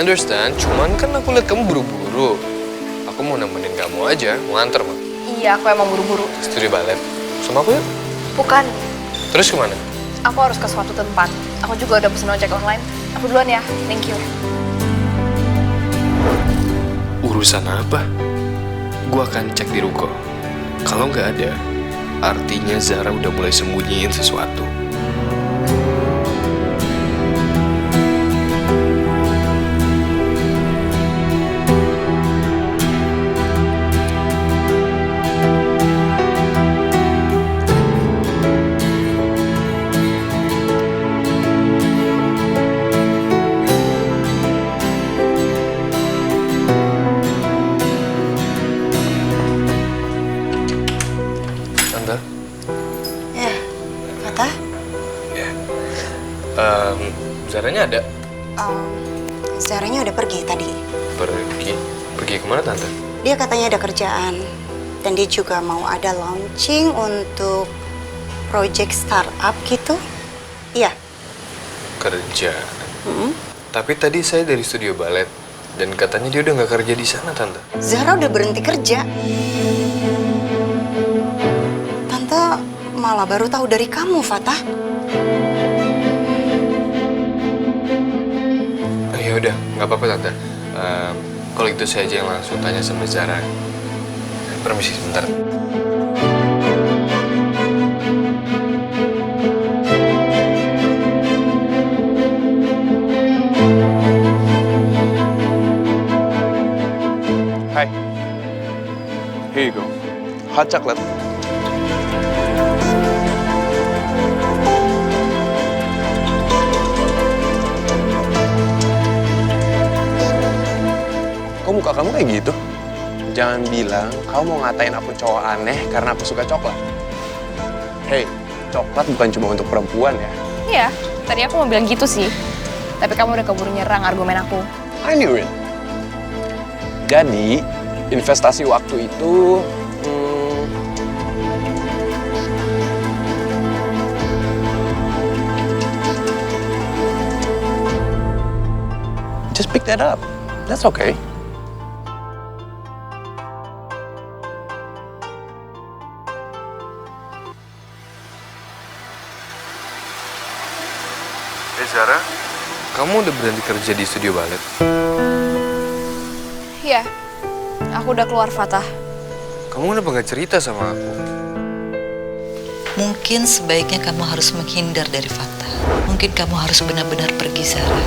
understand, cuman kan aku lihat kamu buru-buru. Aku mau nemenin kamu aja, mau nganter mah. Iya, aku emang buru-buru. Studio balet. Sama aku yuk. Bukan, Terus kemana? aku harus ke suatu tempat. Aku juga udah pesen ojek online. Aku duluan ya, thank you. Urusan apa? Gua akan cek di ruko. Kalau nggak ada, artinya Zara udah mulai sembunyiin sesuatu. Tante? Ya, Fatah, Ya. Zaranya ada? Zaranya udah pergi tadi. Pergi? Pergi kemana, Tante? Dia katanya ada kerjaan. Dan dia juga mau ada launching untuk project startup gitu. Iya. Kerja. Mm-mm. Tapi tadi saya dari studio balet. Dan katanya dia udah nggak kerja di sana, Tante. Zara udah berhenti kerja. Tante malah baru tahu dari kamu, Fatah. Ya udah, nggak apa-apa, Tante. Kalau itu saya aja yang langsung tanya sama Zara. Permisi sebentar. Hi. Here you go. Hot chocolate. Kok muka kamu kayak gitu? Jangan bilang kamu mau ngatain aku cowok aneh karena aku suka coklat. Hey, coklat bukan cuma untuk perempuan ya. Iya, tadi aku mau bilang gitu sih. Tapi kamu udah keburu nyerang argumen aku. I knew it. Jadi, investasi waktu itu... just pick that up. That's okay. Zara, kamu udah berhenti kerja di studio balet? Iya, aku udah keluar, Fatah. Kamu kenapa nggak cerita sama aku? Mungkin sebaiknya kamu harus menghindar dari Fatah. Mungkin kamu harus benar-benar pergi, Zara.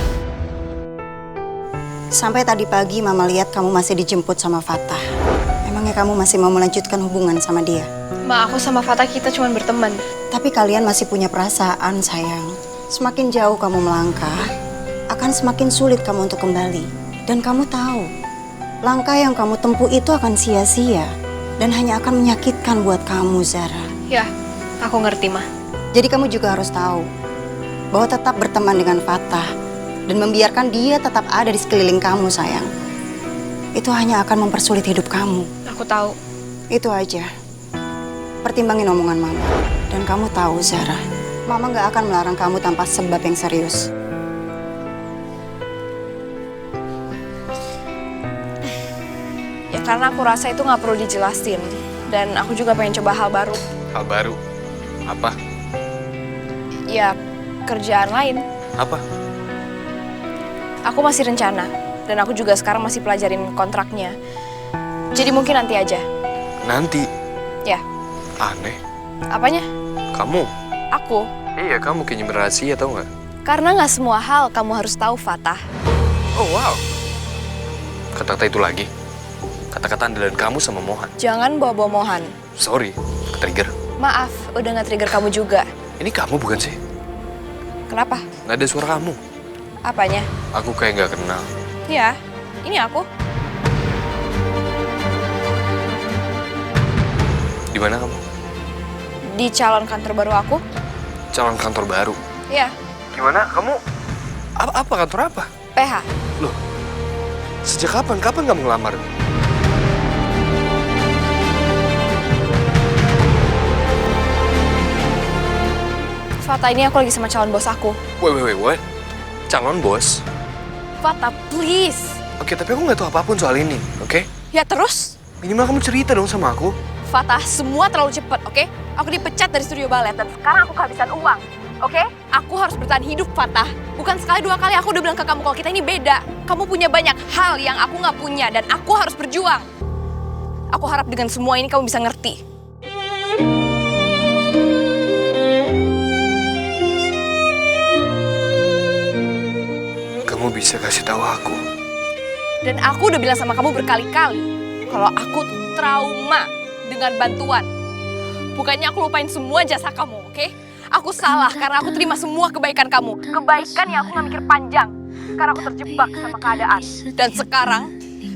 Sampai tadi pagi Mama lihat kamu masih dijemput sama Fatah. Emangnya kamu masih mau melanjutkan hubungan sama dia? Ma, aku sama Fatah kita cuma berteman. Tapi kalian masih punya perasaan, sayang. Semakin jauh kamu melangkah, akan semakin sulit kamu untuk kembali. Dan kamu tahu, langkah yang kamu tempuh itu akan sia-sia. Dan hanya akan menyakitkan buat kamu, Zara. Ya, aku ngerti, Ma. Jadi kamu juga harus tahu, bahwa tetap berteman dengan Fatah. Dan membiarkan dia tetap ada di sekeliling kamu, sayang. Itu hanya akan mempersulit hidup kamu. Aku tahu. Itu aja. Pertimbangin omongan Mama. Dan kamu tahu, Zara, Mama nggak akan melarang kamu tanpa sebab yang serius. Ya karena aku rasa itu nggak perlu dijelasin. Dan aku juga pengen coba hal baru. Hal baru? Apa? Ya, kerjaan lain. Apa? Aku masih rencana. Dan aku juga sekarang masih pelajarin kontraknya. Jadi mungkin nanti aja. Nanti? Ya. Aneh. Apanya? Kamu? Aku. Iya, kamu kayaknya rahasia, tau nggak? Karena nggak semua hal kamu harus tahu, Fatah. Oh, wow. Kata-kata itu lagi. Kata-kata andalan kamu sama Mohan. Jangan bawa-bawa Mohan. Sorry, ke-trigger. Maaf, udah nggak trigger kamu juga. Ini kamu bukan sih? Kenapa? Nggak ada suara kamu. Apanya? Aku kayak nggak kenal. Ya, ini aku. Di mana kamu? Di calon kantor baru aku. Calon kantor baru. Ya, Gimana? Kamu apa kantor apa? PH. Loh, sejak kapan? Kapan kamu ngelamar? Fatah, ini aku lagi sama calon bos aku. Wait. Calon bos? Fatah, please. Oke, tapi aku nggak tahu apapun soal ini, oke? Ya terus? Minimal kamu cerita dong sama aku. Fatah, semua terlalu cepat, oke? Aku dipecat dari studio balet dan sekarang aku kehabisan uang, oke? Aku harus bertahan hidup, Fatah. Bukan sekali dua kali aku udah bilang ke kamu kalau kita ini beda. Kamu punya banyak hal yang aku nggak punya dan aku harus berjuang. Aku harap dengan semua ini kamu bisa ngerti. Kamu bisa kasih tahu aku. Dan aku udah bilang sama kamu berkali-kali kalau aku trauma dengan bantuan. Bukannya aku lupain semua jasa kamu, oke? Aku salah karena aku terima semua kebaikan kamu. Kebaikan yang aku gak mikir panjang. Karena aku terjebak sama keadaan. Dan sekarang,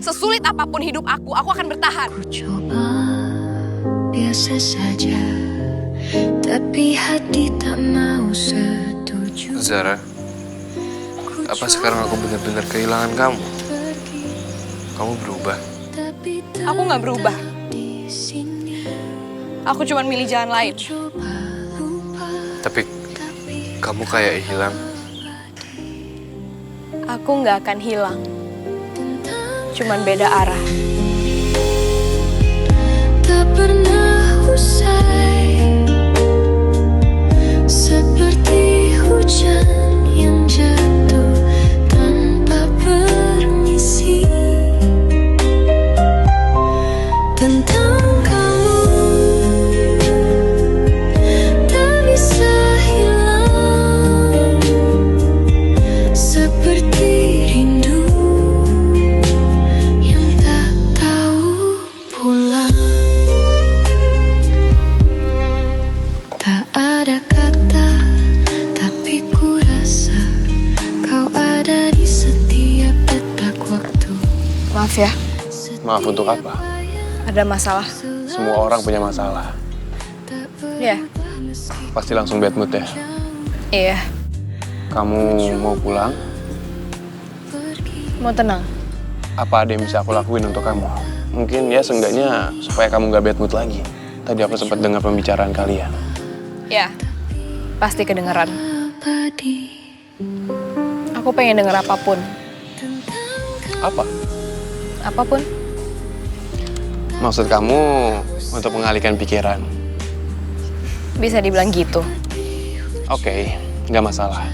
sesulit apapun hidup aku akan bertahan. Coba biasa saja, tapi hati tak mau setuju. Zara, apa sekarang aku benar-benar kehilangan kamu? Kamu berubah. Aku gak berubah. Aku cuma milih jalan lain. Tapi kamu kayak hilang. Aku gak akan hilang. Cuman beda arah. Tak pernah usai, seperti hujan yang jatuh tanpa permisi. Tentang kamu tak bisa hilang, seperti rindu yang tak tahu pulang. Tak ada kata, tapi ku rasa kau ada di setiap detak waktu. Maaf ya, Maaf untuk apa? ada masalah. Semua orang punya masalah. Ya, Pasti langsung bad mood ya. iya. Kamu mau pulang? Mau tenang. Apa ada yang bisa aku lakuin untuk kamu? Mungkin ya seenggaknya supaya kamu gak bad mood lagi. Tadi aku sempat dengar pembicaraan kalian. Ya, pasti kedengeran. Abadi. Aku pengen denger apapun. Apa? Apapun. Maksud kamu untuk mengalihkan pikiran? Bisa dibilang gitu. Oke, nggak masalah.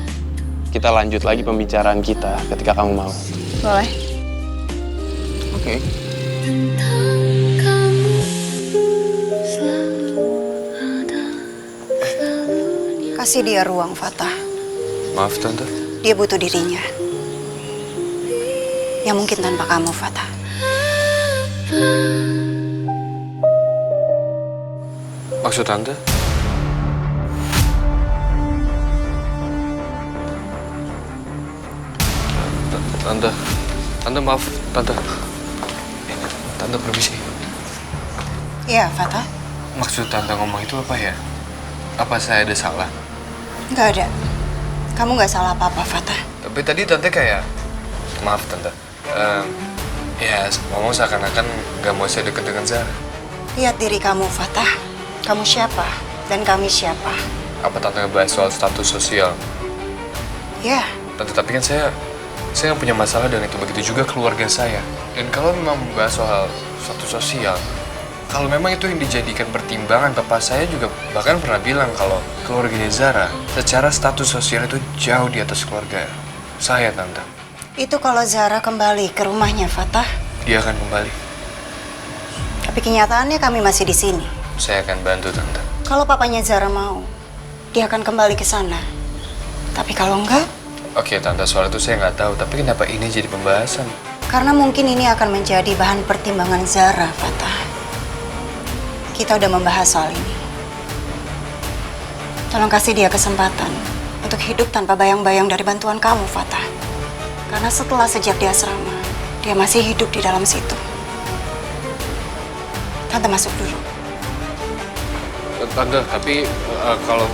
Kita lanjut lagi pembicaraan kita ketika kamu mau. Boleh? Oke. Tentang kamu selalu ada, selalu Kasih dia ruang, Fatah. Maaf, Tante. Dia butuh dirinya. Yang mungkin tanpa kamu, Fatah. Maksud Tante? Tante maaf, Tante. Tante permisi. Iya, Fatah. Maksud Tante ngomong itu apa ya? Apa saya ada salah? Nggak ada. Kamu nggak salah apa-apa, Fatah. Tapi tadi Tante kayak, maaf Tante. Ya ngomong seakan-akan gak mau saya deket dengan Zara. Lihat diri kamu, Fatah. Kamu siapa? Dan kami siapa? Apa Tante ngebahas soal status sosial? Ya, Tante, tapi kan saya nggak punya masalah dan itu begitu juga keluarga saya. Dan kalau memang membahas soal status sosial, kalau memang itu yang dijadikan pertimbangan, papa saya juga bahkan pernah bilang kalau keluarganya Zara secara status sosial itu jauh di atas keluarga saya, Tante. itu kalau Zara kembali ke rumahnya, Fatah. Dia akan kembali. Tapi kenyataannya kami masih di sini. Saya akan bantu, Tante. Kalau papanya Zara mau, dia akan kembali ke sana. Tapi kalau enggak, Oke, Tante, soal itu saya nggak tahu. Tapi kenapa ini jadi pembahasan? karena mungkin ini akan menjadi bahan pertimbangan Zara, Fatah. Kita udah membahas soal ini. Tolong kasih dia kesempatan untuk hidup tanpa bayang-bayang dari bantuan kamu, Fatah. Karena setelah sejak di asrama, dia masih hidup di dalam situ. Tante masuk dulu. Tante, tapi kalau